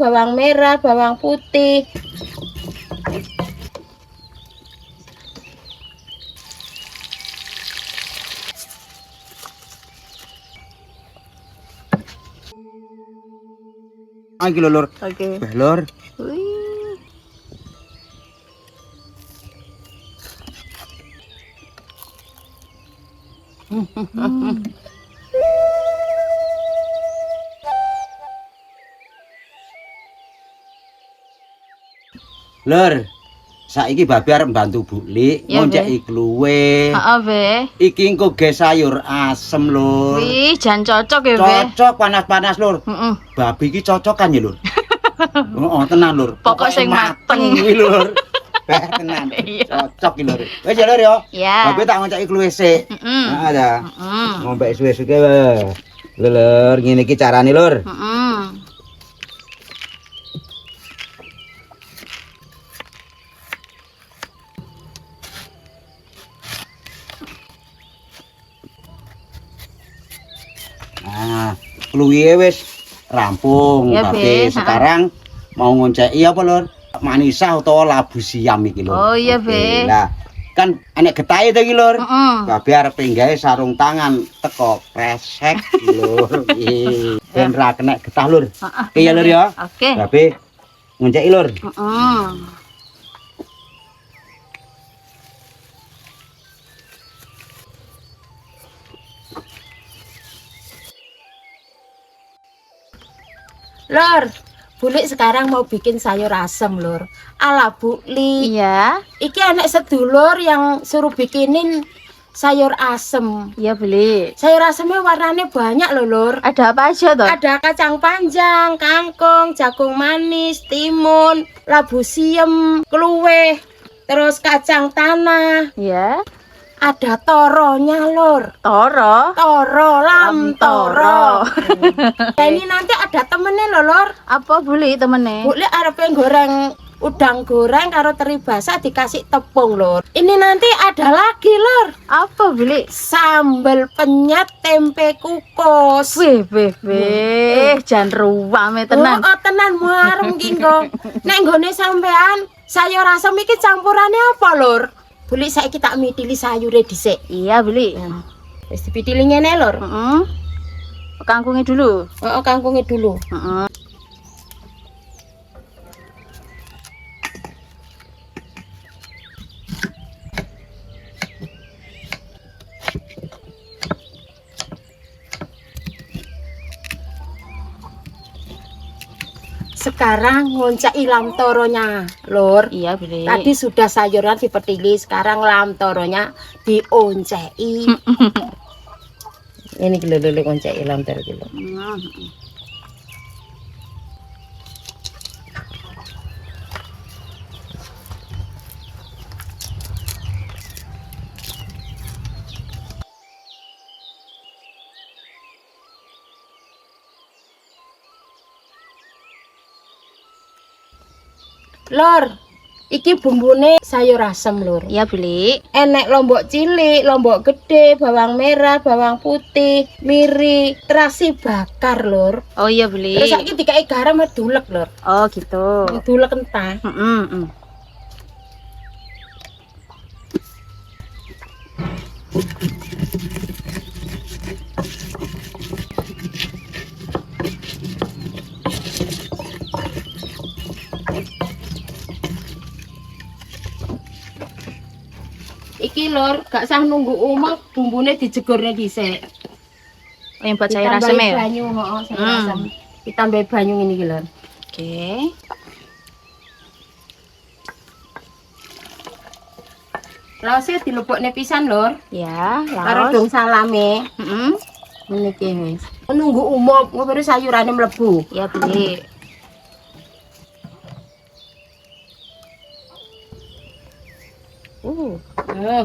bawang merah, bawang putih. Iki lho, Lur. Oke. Lur. Wih. Lur. Saiki babi arep bantu Bu Lik Ya, ngonceki kluwe. Heeh, Be. Iki engko ge sayur asem, Lur. Wih, jan cocok ya, Be. Cocok panas-panas, Lur. Heeh. Babi iki cocokan ya, Lur. Oh, tenan, Lur. Pokok sing mateng iki, Lur. Tenan. Iya. Cocok iki, Lur. Wis ya, Lur ya. Ya. Babi tak ngonceki kluwe sik. Heeh. Heeh ta. Heeh. Ngompek suwe-suwe wae. Lur, ngene iki carane, Lur. Heeh. Nah, kluwe wis rampung. Ya, Babi Be. sekarang mau ngonceki apa, Lur? Manisa utawa labu siam iki, Lur. Oh, iya, Oke, Be. Lah, kan enek getahe to iki, Lur. Heeh. Babi arep gawe sarung tangan teko kresek, Lur. Iki ben ra kena getah, Lur. Heeh. Oke ya, Lur ya. Oke. Babi ngonceki, Lur. Heeh. Lur, Bu Lik sekarang mau bikin sayur asem, Lur. Ala Bu Lik. Iya. Iki anak sedulur yang suruh bikinin sayur asem. Iya, beli. Sayur asemnya warnanya banyak loh, Lur. Ada apa aja toh? Ada kacang panjang, kangkung, jagung manis, timun, labu siam, kluwe, terus kacang tanah. Iya. Ada toronya, Lur. Toro. Toro, lam toro. toro. Nah, ini nanti ada temennya loh, Lur. Apa beli temennya? Bu Lik arep goreng udang goreng karo teri basah dikasih tepung, Lur. Ini nanti ada lagi, Lur. Apa beli? Sambal penyet tempe kukus. Wih, jan ruame tenan. Oh, tenan muarem ki engko. Nek nggone sampean sayur asem iki campurane apa, Lur? Bu Lik saiki tak mitili sayure dhisik. Iya, beli. Wis dipitili ngene, Lur. Heeh. Kangkungnya dulu. Heeh, kangkunge dulu. Heeh. Sekarang ngoncaki lam toronya, Lur. Iya, beli. Tadi sudah sayuran dipetili, sekarang lam toronya dionceki. Ini lho ngonceki lam toro iki lho. Lur, iki bumbune sayur asem, Lur. Iya, beli. Enek lombok cilik, lombok gede, bawang merah, bawang putih, miri, terasi bakar, Lur. Oh iya, beli. Terus saiki dikai garam dulek, Lur. Oh, gitu. Dulek entah. Heeh. Iki, Lur, gak sah nunggu umek, bumbune dijegurne dhisik. Oh, yang buat sayur Ditambahi asem ya? banyu, heeh, sayur Hmm. asem. Ditambahi banyu ngene iki, Lur. Oke. Laose dilebokne pisan, Lur. Ya, Karo laos. dong salame. Heeh. Ngene iki wis. Nunggu umek, baru sayurane mlebu. Ya, beli.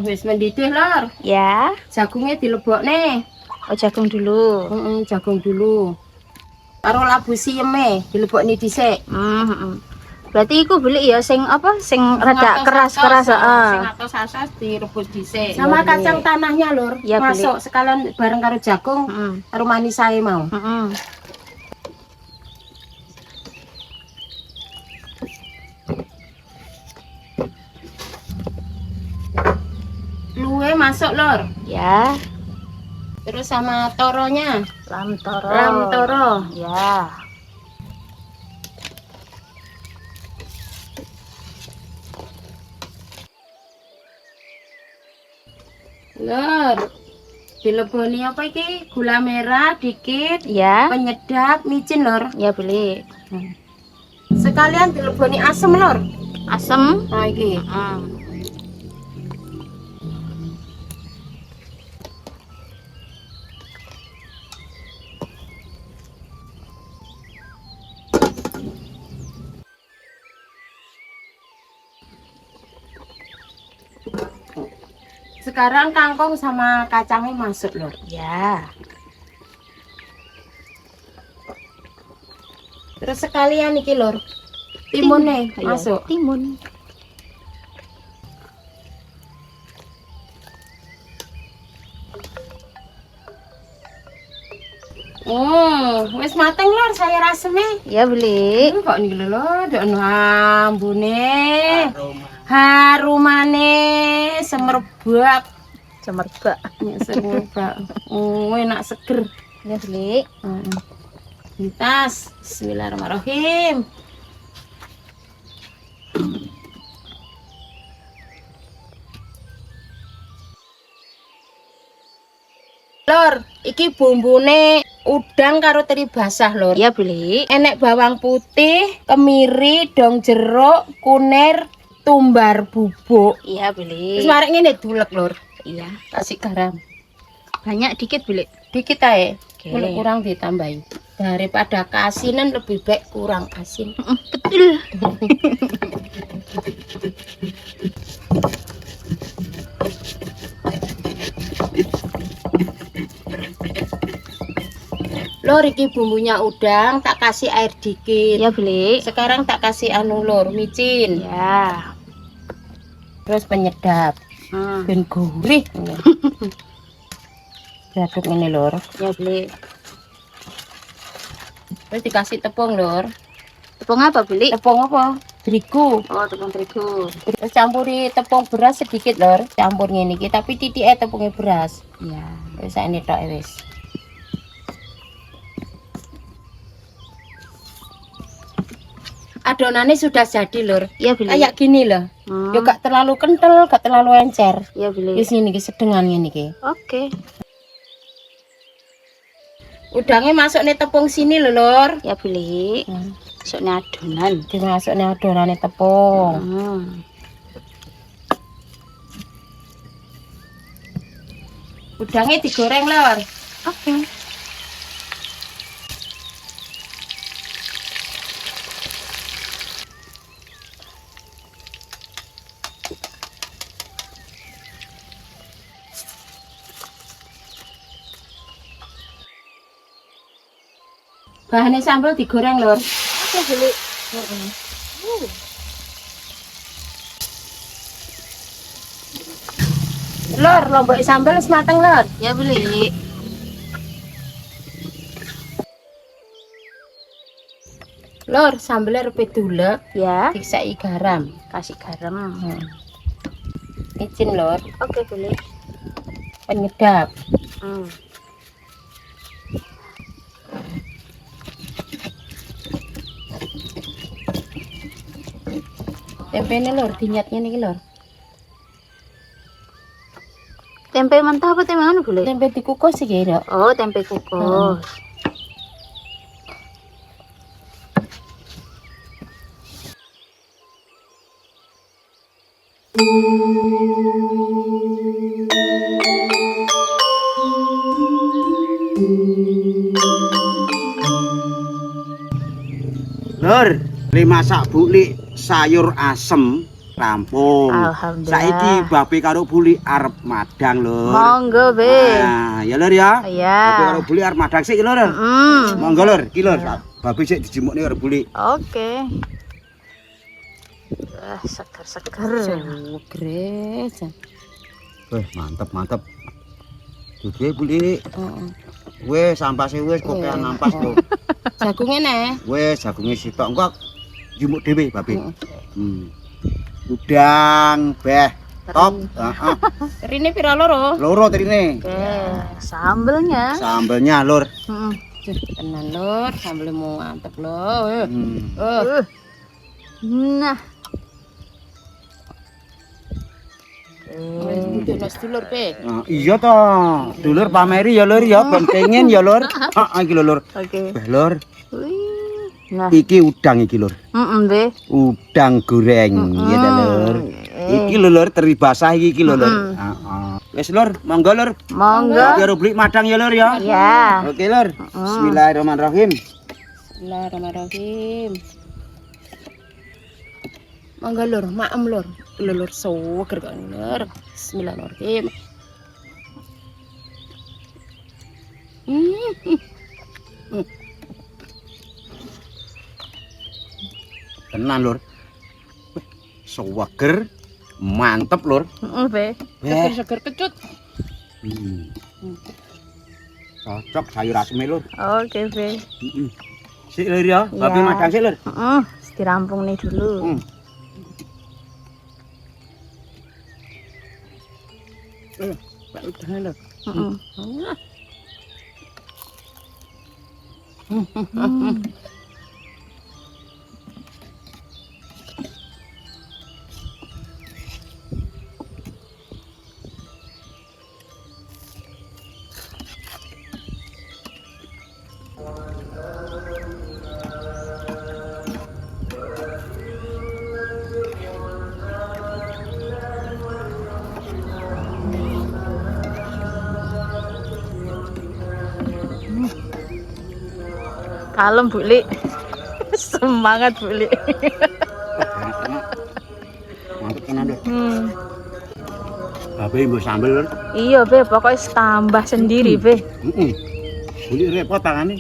Wis mendidih, Lur. Ya. Jagungnya dilebokne. Oh, jagung dulu. Jagung dulu. Karo labu sieme dilebokne dhisik. Berarti iku beli ya sing apa? Sing rada keras-keras, heeh. Sing atos asas direbus dhisik. Ya, Sama beli. kacang tanahnya, Lur. Ya, beli. Masuk sekalian bareng karo jagung, Heeh. karo manisae mau. Heeh. masuk, Lur. Ya. Terus sama toronya. Lam toro. Lam toro. Ya. Lur. Dileboni apa iki? Gula merah dikit, Ya. penyedap, micin, Lur. Ya boleh. Sekalian dileboni asem, Lur. Asam. Nah, iki. Sekarang kangkung sama kacangnya masuk, Lur. Ya. Terus sekalian iki, Lur. Timunnya Iya, masuk. Timun. Wis mateng, Lur, sayur asemnya. Ya boleh. Kok niki lho, ndekno ambune. Harumane semerbak. Semerbak. Ya, semerbak. Enak seger. Ya boleh. Lintas. Bismillahirrahmanirrahim. Lur, iki bumbune udang karo teri basah, Lur. Ya boleh. Enek bawang putih, kemiri, dong jeruk, kunir, tumbar bubuk. Iya boleh. Terus marek ngene dulek, Lur. Iya. Kasih garam. Banyak dikit boleh. Dikit ae. Oke. Kalau kurang ditambahi. Daripada keasinan lebih baik kurang asin. Betul. Lur, iki bumbunya udang, tak kasih air dikit. Ya boleh. Sekarang tak kasih Lur, micin. Ya. Terus penyedap. Ben gurih. Diaduk ini, Lur. Ya boleh. Terus dikasih tepung, Lur. Tepung apa boleh? Tepung apa? Terigu. Oh, tepung terigu. Terus campuri tepung beras sedikit, Lur. Campur ngene iki, tapi titike tepungnya beras. Ya. Wis ini tok wis. Adonannya sudah jadi, Lur. Ya boleh. Kayak gini loh. Ya gak terlalu kental, gak terlalu encer. Ya boleh. Wis ngene iki sedengan ngene iki. Oke. Udangnya masuk nih tepung sini lho, Lur. Ya boleh. Masuknya adonan. Dimasuk nih adonannya tepung. Udangnya digoreng, Lur. Oke. Bahannya sambal digoreng, Lur. Oke boleh. Lur, lombok sambal wis mateng, Lur. Ya boleh. Lur, sambalnya repet dulek, Ya. diksai garam. Kasih garam. Micin, Lur. Oke boleh. Penyedap. Tempenya, Lur, dinyatnya nih, Lur. Tempe mentah apa tempe anu boleh? Tempe dikukus sih, Dok. Oh, tempe kukus. Lur, masak buli sayur asem rampung. Alhamdulillah. Saiki babe karo buli arep madang, Lur. Monggo, Be. Nah, ya Lur ya. Iya. Babe karo buli arep madang sik, Lur. Monggo, Lur. Iki, Lur. Babe sik dijimukne karo buli. Oke. Seger-seger. Sugres. Wih, mantep, mantep. Duduhe buli. Wis sampase wis kokean nampas kok. Jagungnya nih. Wis jagunge sitok engko jumuk dhewe babe. Udang, beh, top. Heeh. Rine pira loro? Loro trine. Oke, sambelnya. Sambelnya, Lur. Heeh. Tenan lur, sambelmu mantep lho. Nah, Wis butuh sedulur pe. Nah, iya toh. Dulur pameri ya Lur ya, ben pengen ya Lur. Heeh iki lho Lur. oke. Lur, Wih. Nah, iki udang iki Lur. Be. Udang goreng ya ta Lur. Iki lho Lur, teri basah iki lho Lur. Heeh. Wis Lur, monggo Lur. Monggo. Biar beli madang ya Lur ya. Ya. Oke Lur. Bismillahirrahmanirrahim. Bismillahirrahmanirrahim. Mangga lur, maem lur. Lur seger kan lur. Bismillahirrahmanirrahim. Tenan Lur. Seger, mantep Lur. Be. Seger-seger kecut. Cocok sayur asem Lur. Oke, Be. Sik Lur ya, babi Ya. madang sik Lur. Dirampung nih dulu. Pak udah lur. Kalem, Bu Li. Semangat, Bu Li. Mantep tenan Lur. Babe mbok sambel Lur. Iya, Be, pokoknya tambah sendiri, Be. Buli repot tangane.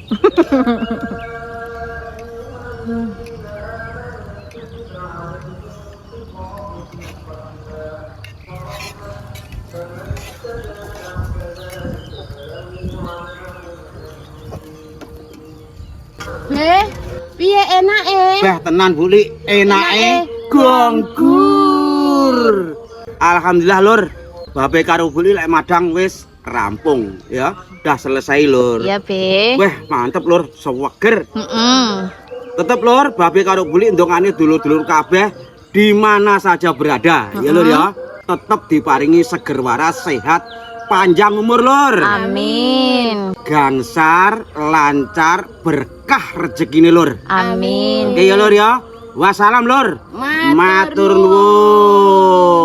Piye enake? Bah tenan Buli, enake gonggur. Alhamdulillah Lur. Babe karo Buli lek madang wis rampung ya. Udah selesai Lur. Iya, Be. Wah, mantep Lur, seger. Heeh. Tetep Lur, Babe karo Buli ndongane dulur-dulur kabeh di mana saja berada, ya Lur ya. Tetep diparingi seger waras, sehat, panjang umur Lur. Amin. Gansar, lancar, berkah rezekine Lur. Amin. Oke ya Lur ya. Wassalam Lur. Matur Matur nuwun.